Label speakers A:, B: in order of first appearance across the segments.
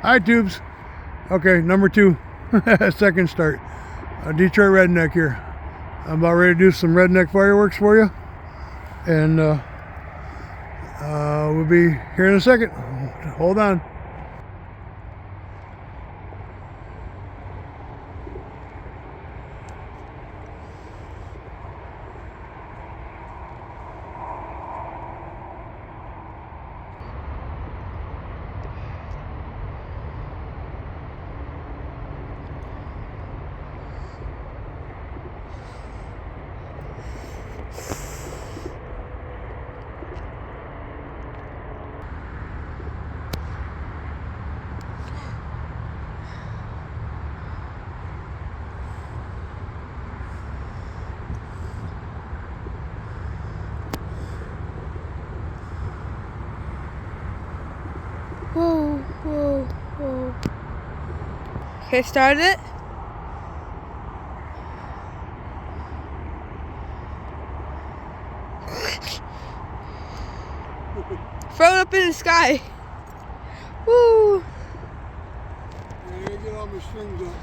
A: Hi, Tubes. Okay, number 2, second start. Detroit Redneck here. I'm about ready to do some redneck fireworks for you. And we'll be here in a second. Hold on.
B: Whoa, whoa, whoa. Okay, start it. Throw it up in the sky. Woo!
A: I gotta get all my strings up.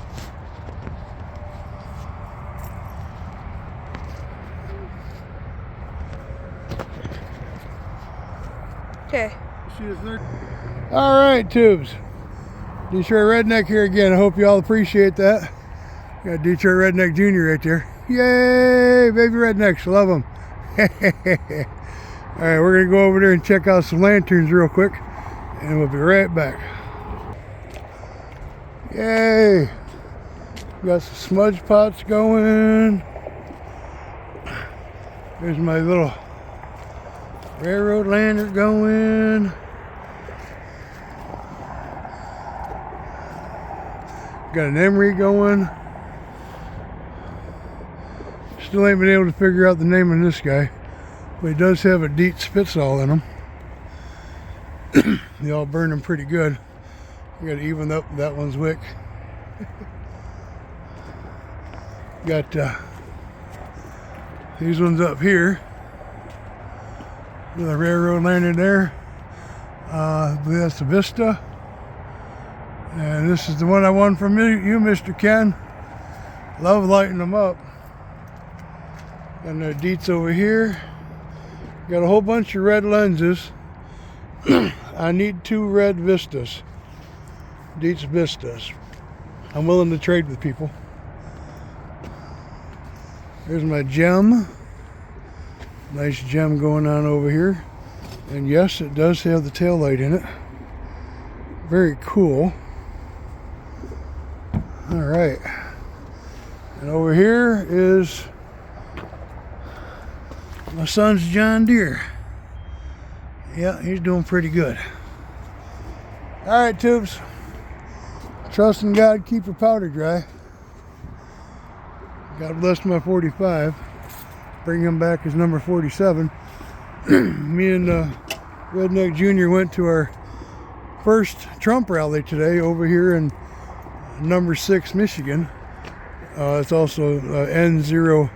B: Okay.
A: All right, Tubes. Detroit Redneck here again. I hope you all appreciate that. Got Detroit Redneck Jr. right there. Yay, baby rednecks. Love them. All right, we're going to go over there and check out some lanterns real quick, and we'll be right back. Yay. Got some smudge pots going. There's my little railroad lantern going. Got an emery going. Still ain't been able to figure out the name of this guy, but he does have a Diet Spitzall in him. They all burn him pretty good. We got to even up that one's wick. Got these ones up here with a railroad lantern there. I believe that's the Vista. And this is the one I won from you, Mr. Ken. Love lighting them up. Got their Dietz over here. Got a whole bunch of red lenses. I need 2 red Vistas. Dietz Vistas. I'm willing to trade with people. There's my gem. Nice gem going on over here. And yes, it does have the tail light in it. Very cool. All right. And over here is my son's John Deere. Yeah, he's doing pretty good. All right, Tubes. Trust in God, keep your powder dry. God bless my 45. Bring him back as number 47. Me and Redneck Jr. went to our first Trump rally today over here in number 6, Michigan. It's also N0VI,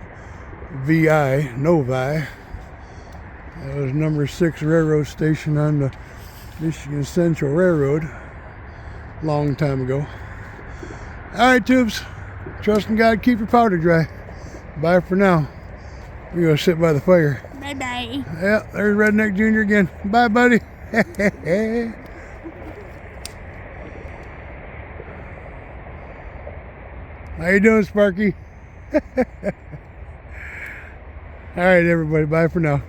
A: Novi. It was number 6 railroad station on the Michigan Central Railroad. Long time ago. All right, Tubes. Trust in God, keep your powder dry. Bye for now. We're going to sit by the fire.
B: Bye-bye.
A: Yeah, there's Redneck Jr. again. Bye, buddy. How you doing, Sparky? All right, everybody. Bye for now.